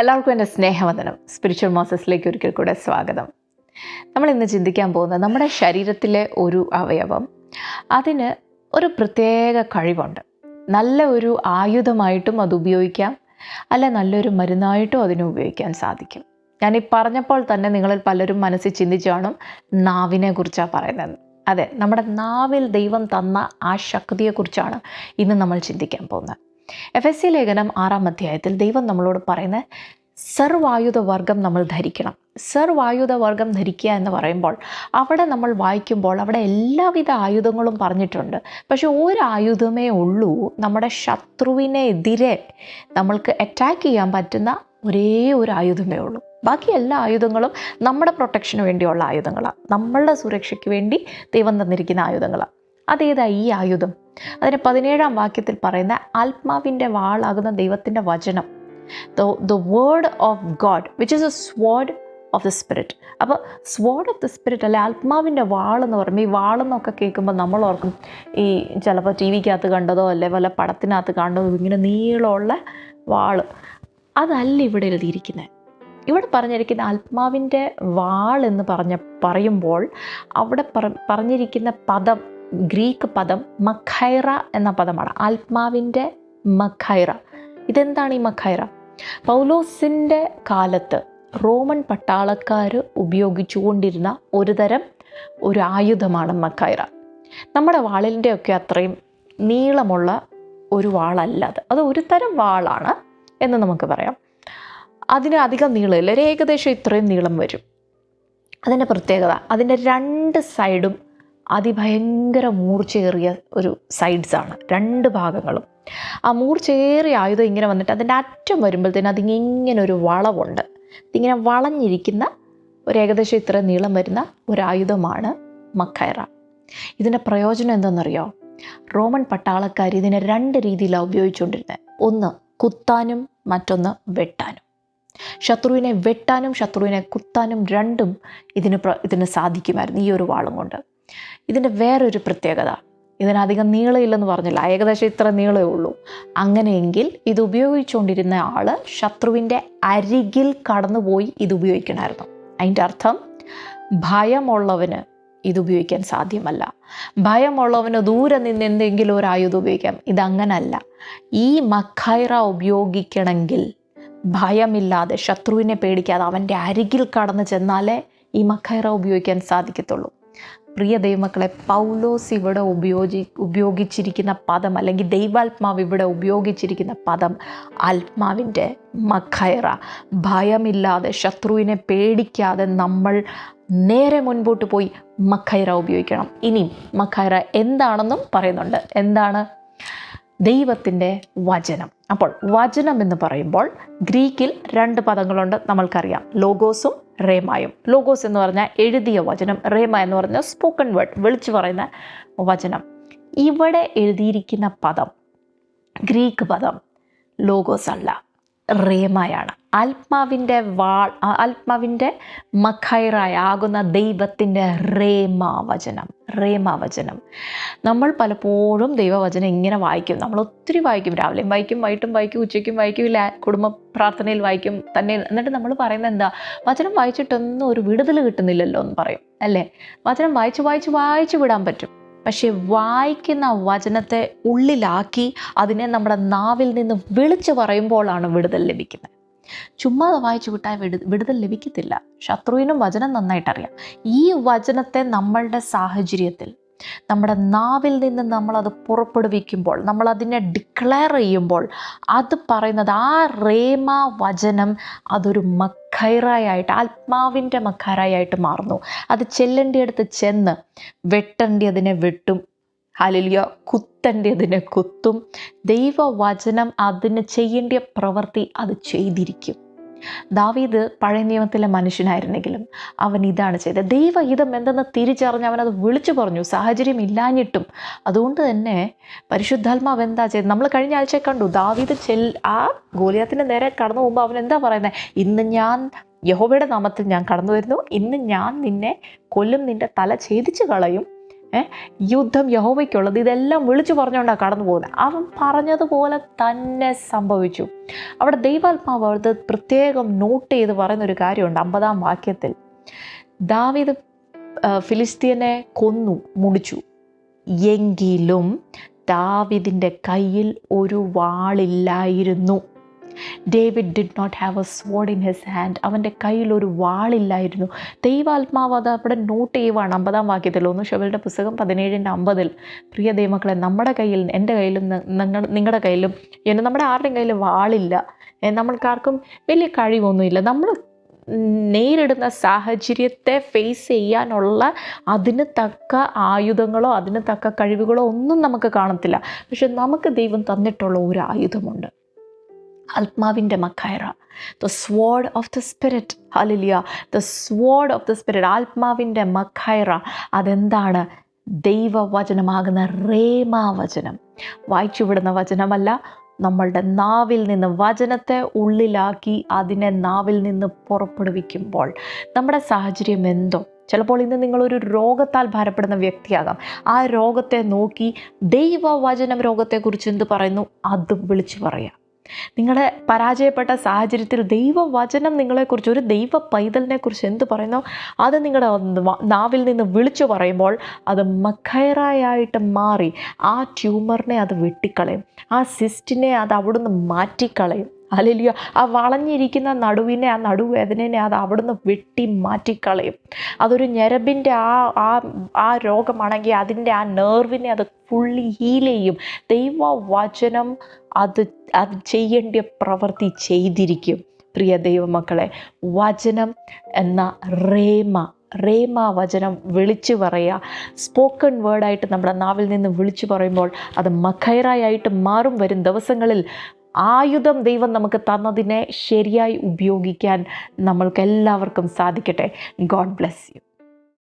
എല്ലാവർക്കും എൻ്റെ സ്നേഹവന്ദനം. സ്പിരിച്വൽ മോസസിലേക്ക് ഒരിക്കൽ കൂടെ സ്വാഗതം. നമ്മൾ ഇന്ന് ചിന്തിക്കാൻ പോകുന്നത് നമ്മുടെ ശരീരത്തിലെ ഒരു അവയവം, അതിന് ഒരു പ്രത്യേക കഴിവുണ്ട്. നല്ല ഒരു ആയുധമായിട്ടും അത് ഉപയോഗിക്കാം, അല്ല നല്ലൊരു മരുന്നായിട്ടും അതിനെ ഉപയോഗിക്കാൻ സാധിക്കും. ഞാൻ ഈ പറഞ്ഞപ്പോൾ തന്നെ നിങ്ങളിൽ പലരും മനസ്സിൽ ചിന്തിച്ചു കാണും, നാവിനെ കുറിച്ചാണ് പറയുന്നത്. അതെ, നമ്മുടെ നാവിൽ ദൈവം തന്ന ആ ശക്തിയെക്കുറിച്ചാണ് ഇന്ന് നമ്മൾ ചിന്തിക്കാൻ പോകുന്നത്. എഫെസ്യ ലേഖനം 6-ാം അധ്യായത്തിൽ ദൈവം നമ്മളോട് പറയുന്നത് സർവായുധ വർഗം നമ്മൾ ധരിക്കണം. സർവായുധ വർഗം ധരിക്കുക എന്ന് പറയുമ്പോൾ അവിടെ നമ്മൾ വായിക്കുമ്പോൾ അവിടെ എല്ലാവിധ ആയുധങ്ങളും പറഞ്ഞിട്ടുണ്ട്. പക്ഷെ ഒരു ആയുധമേ ഉള്ളൂ നമ്മുടെ ശത്രുവിനെതിരെ നമ്മൾക്ക് അറ്റാക്ക് ചെയ്യാൻ പറ്റുന്ന ഒരേ ഒരു ആയുധമേ ഉള്ളൂ. ബാക്കി എല്ലാ ആയുധങ്ങളും നമ്മുടെ പ്രൊട്ടക്ഷന് വേണ്ടിയുള്ള ആയുധങ്ങളാണ്, നമ്മളുടെ സുരക്ഷയ്ക്ക് വേണ്ടി ദൈവം തന്നിരിക്കുന്ന ആയുധങ്ങളാണ്. അതേതാ ഈ ആയുധം? അതിന് 17-ാം വാക്യത്തിൽ പറയുന്ന ആത്മാവിൻ്റെ വാളാകുന്ന ദൈവത്തിൻ്റെ വചനം, the word of God which is a sword of the spirit. അപ്പോൾ sword of the spirit അല്ലെ ആത്മാവിൻ്റെ വാളെന്ന് പറയുമ്പോൾ, ഈ വാളെന്നൊക്കെ കേൾക്കുമ്പോൾ നമ്മൾ ഓർക്കും ഈ ചിലപ്പോൾ ടി വിക്കകത്ത് കണ്ടതോ അല്ലെ വല്ല പടത്തിനകത്ത് കണ്ടതോ ഇങ്ങനെ നീളമുള്ള വാള്. അതല്ല ഇവിടെ എഴുതിയിരിക്കുന്നത്. ഇവിടെ പറഞ്ഞിരിക്കുന്ന ആത്മാവിൻ്റെ വാൾ എന്ന് പറയുമ്പോൾ അവിടെ പറഞ്ഞിരിക്കുന്ന പദം, ഗ്രീക്ക് പദം മഖൈറ എന്ന പദമാണ്. ആത്മാവിൻ്റെ മഖൈറ. ഇതെന്താണ് ഈ മഖൈറ? പൗലോസിൻ്റെ കാലത്ത് റോമൻ പട്ടാളക്കാർ ഉപയോഗിച്ചുകൊണ്ടിരുന്ന ഒരു ആയുധമാണ് മഖൈറ. നമ്മുടെ വാളിൻ്റെ ഒക്കെ അത്രയും നീളമുള്ള ഒരു വാളല്ല അത് ഒരു തരം വാളാണ് എന്ന് നമുക്ക് പറയാം. അതിന് അധികം നീളമില്ല, ഏകദേശം ഇത്രയും നീളം വരും. അതിൻ്റെ പ്രത്യേകത, അതിൻ്റെ രണ്ട് സൈഡും അതിഭയങ്കര മൂർച്ചയേറിയ ഒരു സൈഡ്സാണ്, രണ്ട് ഭാഗങ്ങളും. ആ മൂർച്ചയേറിയ ആയുധം ഇങ്ങനെ വന്നിട്ട് അതിൻ്റെ അറ്റം വരുമ്പോഴത്തേന് അതിങ്ങനെ ഒരു വളവുണ്ട്. ഇതിങ്ങനെ വളഞ്ഞിരിക്കുന്ന ഏകദേശം ഇത്ര നീളം വരുന്ന ഒരായുധമാണ് മഖൈറ. ഇതിൻ്റെ പ്രയോജനം എന്താണെന്നറിയോ? റോമൻ പട്ടാളക്കാർ ഇതിനെ രണ്ട് രീതിയിലാണ് ഉപയോഗിച്ചുകൊണ്ടിരുന്നത്. ഒന്ന് കുത്താനും മറ്റൊന്ന് വെട്ടാനും. ശത്രുവിനെ വെട്ടാനും ശത്രുവിനെ കുത്താനും രണ്ടും ഇതിന് സാധിക്കുമായിരുന്നു ഈ ഒരു വാളും കൊണ്ട്. ഇതിൻ്റെ വേറൊരു പ്രത്യേകത, ഇതിനധികം നീളമില്ലെന്ന് പറഞ്ഞില്ല, ഏകദേശം ഇത്ര നീളമേ ഉള്ളൂ. അങ്ങനെയെങ്കിൽ ഇത് ഉപയോഗിച്ചുകൊണ്ടിരുന്ന ആൾ ശത്രുവിൻ്റെ അരികിൽ കടന്നുപോയി ഇത് ഉപയോഗിക്കണമായിരുന്നു. അതിൻ്റെ അർത്ഥം ഭയമുള്ളവന് ഇത് ഉപയോഗിക്കാൻ സാധ്യമല്ല. ഭയമുള്ളവന് ദൂരെ നിന്ന് എന്തെങ്കിലും ഒരു ആയുധം ഉപയോഗിക്കാം. ഇതങ്ങനല്ല. ഈ മഖൈറ ഉപയോഗിക്കണമെങ്കിൽ ഭയമില്ലാതെ, ശത്രുവിനെ പേടിക്കാതെ അവൻ്റെ അരികിൽ കടന്നു ചെന്നാലേ ഈ മഖൈറ ഉപയോഗിക്കാൻ സാധിക്കത്തുള്ളൂ. പ്രിയ ദൈവമക്കളെ, പൗലോസ് ഇവിടെ ഉപയോഗിച്ചിരിക്കുന്ന പദം, അല്ലെങ്കിൽ ദൈവാത്മാവ് ഇവിടെ ഉപയോഗിച്ചിരിക്കുന്ന പദം ആത്മാവിൻ്റെ മഖൈറ. ഭയമില്ലാതെ, ശത്രുവിനെ പേടിക്കാതെ നമ്മൾ നേരെ മുൻപോട്ട് പോയി മഖൈറ ഉപയോഗിക്കണം. ഇനി മഖൈറ എന്താണെന്നും പറയുന്നുണ്ട്. എന്താണ്? ദൈവത്തിൻ്റെ വചനം. അപ്പോൾ വചനം എന്ന് പറയുമ്പോൾ ഗ്രീക്കിൽ രണ്ട് പദങ്ങളുണ്ട്, നമ്മൾക്കറിയാം, ലോഗോസും റേമായും. ലോഗോസ് എന്ന് പറഞ്ഞാൽ എഴുതിയ വചനം, റേമ എന്ന് പറഞ്ഞാൽ സ്പോക്കൺ വേർഡ്, വിളിച്ചു പറയുന്ന വചനം. ഇവിടെ എഴുതിയിരിക്കുന്ന പദം ഗ്രീക്ക് പദം ലോഗോസ് അല്ല, റേമയാണ്. ആത്മാവിൻ്റെ ആത്മാവിൻ്റെ മഖൈറായാകുന്ന ദൈവത്തിൻ്റെ റേമാവചനം. നമ്മൾ പലപ്പോഴും ദൈവവചനം ഇങ്ങനെ വായിക്കും. നമ്മൾ ഒത്തിരി വായിക്കും, രാവിലെയും വായിക്കും, വൈകിട്ടും വായിക്കും, ഉച്ചയ്ക്കും വായിക്കും, ഇല്ല കുടുംബ പ്രാർത്ഥനയിൽ വായിക്കും തന്നെ. എന്നിട്ട് നമ്മൾ പറയുന്നത് എന്താ? വചനം വായിച്ചിട്ടൊന്നും ഒരു വിടുതൽ കിട്ടുന്നില്ലല്ലോ എന്ന് പറയും, അല്ലേ? വചനം വായിച്ച് വിടാൻ പറ്റും. പക്ഷെ വായിക്കുന്ന വചനത്തെ ഉള്ളിലാക്കി അതിനെ നമ്മുടെ നാവിൽ നിന്ന് വിളിച്ചു പറയുമ്പോഴാണ് വിടുതൽ ലഭിക്കുന്നത്. ചുമ്മാതെ വായിച്ചു വിട്ടാൽ വിടുതൽ ലഭിക്കത്തില്ല. ശത്രുവിനും വചനം നന്നായിട്ടറിയാം. ഈ വചനത്തെ നമ്മളുടെ സാഹചര്യത്തിൽ, നമ്മുടെ നാവിൽ നിന്ന് നമ്മളത് പുറപ്പെടുവിക്കുമ്പോൾ, നമ്മളതിനെ ഡിക്ലെയർ ചെയ്യുമ്പോൾ, അത് പറയുന്നത് ആ റേമ വചനം അതൊരു മഖൈറായിട്ട്, ആത്മാവിൻ്റെ മഖൈറായിട്ട് മാറുന്നു. അത് ചെല്ലേണ്ടിയടുത്ത് ചെന്ന് വെട്ടേണ്ടിയതിനെ വെട്ടും, ഹല്ലേലൂയ, കുത്തേണ്ടതിനെ കുത്തും. ദൈവവചനം അതിന് ചെയ്യേണ്ടിയ പ്രവൃത്തി അത് ചെയ്തിരിക്കും. ദാവീദ് പഴയ നിയമത്തിലെ മനുഷ്യനായിരുന്നെങ്കിലും അവൻ ഇതാണ് ചെയ്തത്. ദൈവഹിതം എന്തെന്ന് തിരിച്ചറിഞ്ഞ് അവനത് വിളിച്ചു പറഞ്ഞു, സാഹചര്യം ഇല്ലാഞ്ഞിട്ടും. അതുകൊണ്ട് തന്നെ പരിശുദ്ധാത്മാവ് എന്താ ചെയ്തത്? നമ്മൾ കഴിഞ്ഞ ആഴ്ച കണ്ടു, ദാവീദ് ആ ഗോലിയാത്തിൻ്റെ നേരെ കടന്നു പോകുമ്പോൾ അവൻ എന്താ പറയുന്നത്? ഇന്ന് ഞാൻ യഹോവയുടെ നാമത്തിൽ ഞാൻ കടന്നു വരുന്നു, ഇന്ന് ഞാൻ നിന്നെ കൊല്ലും, നിന്റെ തല ഛേദിച്ച് കളയും യുദ്ധം യഹോവയ്ക്കുള്ളത്, ഇതെല്ലാം വിളിച്ചു പറഞ്ഞുകൊണ്ടാണ് കടന്നു പോകുന്നത്. അവൻ പറഞ്ഞതുപോലെ തന്നെ സംഭവിച്ചു. അവിടെ ദൈവാത്മാവ് അത് പ്രത്യേകം നോട്ട് ചെയ്ത് പറയുന്നൊരു കാര്യമുണ്ട്. 50-ാം വാക്യത്തിൽ ദാവീദ് ഫിലിസ്തീനെ കൊന്നു മുടിച്ചു, എങ്കിലും ദാവീദിൻ്റെ കയ്യിൽ ഒരു വാളില്ലായിരുന്നു. David did not have a sword in his hand. അവൻ്റെ കയ്യിൽ ഒരു വാളില്ലായിരുന്നു. ദൈവാത്മാവ് അത് അവിടെ നോട്ട് ചെയ്യുവാണ് 50-ാം വാക്യത്തിൽ. 1 ശമൂവേലിൻ്റെ പുസ്തകം 17:50. പ്രിയ ദൈവമക്കളെ, നമ്മുടെ കയ്യിൽ, എൻ്റെ കയ്യിലും നിങ്ങളുടെ കയ്യിലും നമ്മുടെ ആരുടെയും കയ്യിൽ വാളില്ല. നമ്മൾക്കാർക്കും വലിയ കഴിവൊന്നുമില്ല. നമ്മൾ നേരിടുന്ന സാഹചര്യത്തെ ഫേസ് ചെയ്യാനുള്ള അതിന് തക്ക ആയുധങ്ങളോ അതിന് തക്ക കഴിവുകളോ ഒന്നും നമുക്ക് കാണത്തില്ല. പക്ഷെ നമുക്ക് ദൈവം തന്നിട്ടുള്ള ഒരു ആയുധമുണ്ട്, ആത്മാവിൻ്റെ മഖൈറ, the sword of the spirit. Hallelujah, the sword of the spirit, ആത്മാവിൻ്റെ മഖൈറ. അതെന്താണ്? ദൈവവചനമാകുന്ന റേമാ വചനം. വായിച്ചു വിടുന്ന വചനമല്ല, നമ്മളുടെ നാവിൽ നിന്ന് വചനത്തെ ഉള്ളിലാക്കി അതിനെ നാവിൽ നിന്ന് പുറപ്പെടുവിക്കുമ്പോൾ നമ്മുടെ സാഹചര്യം എന്തോ, ചിലപ്പോൾ ഇന്ന് നിങ്ങളൊരു രോഗത്താൽ ഭാരപ്പെടുന്ന വ്യക്തിയാകാം. ആ രോഗത്തെ നോക്കി ദൈവവചനം രോഗത്തെക്കുറിച്ച് എന്ത് പറയുന്നു അത് വിളിച്ചു പറയാം. നിങ്ങളുടെ പരാജയപ്പെട്ട സാഹചര്യത്തിൽ ദൈവവചനം നിങ്ങളെക്കുറിച്ച്, ഒരു ദൈവ പൈതലിനെ കുറിച്ച് എന്ത് പറയുന്നോ അത് നിങ്ങളുടെ നാവിൽ നിന്ന് വിളിച്ചു പറയുമ്പോൾ അത് മഖൈറായിട്ട് മാറി ആ ട്യൂമറിനെ അത് വെട്ടിക്കളയും, ആ സിസ്റ്റിനെ അത് അവിടുന്ന് മാറ്റിക്കളയും. ഹല്ലേലൂയ. ആ വളഞ്ഞിരിക്കുന്ന നടുവിനെ, ആ നടുവേദനയെ അത് അവിടുന്ന് വെട്ടി മാറ്റിക്കളയും. അതൊരു ഞരമ്പിൻ്റെ ആ രോഗമാണെങ്കിൽ അതിൻ്റെ ആ നെർവിനെ അത് ഫുള്ളി ഹീൽ ചെയ്യും. ദൈവവചനം അത് ചെയ്യേണ്ട പ്രവൃത്തി ചെയ്തിരിക്കും. പ്രിയ ദൈവമക്കളെ, വചനം എന്ന റേമ വചനം വിളിച്ചു പറയുക, സ്പോക്കൺ വേർഡായിട്ട് നമ്മുടെ നാവിൽ നിന്ന് വിളിച്ചു പറയുമ്പോൾ അത് മഖൈറായിട്ട് മാറും. വരും ദിവസങ്ങളിൽ ആയുധം ദൈവം നമുക്ക് തന്നതിനെ ശരിയായി ഉപയോഗിക്കാൻ നമ്മൾക്ക് എല്ലാവർക്കും സാധിക്കട്ടെ. God bless you.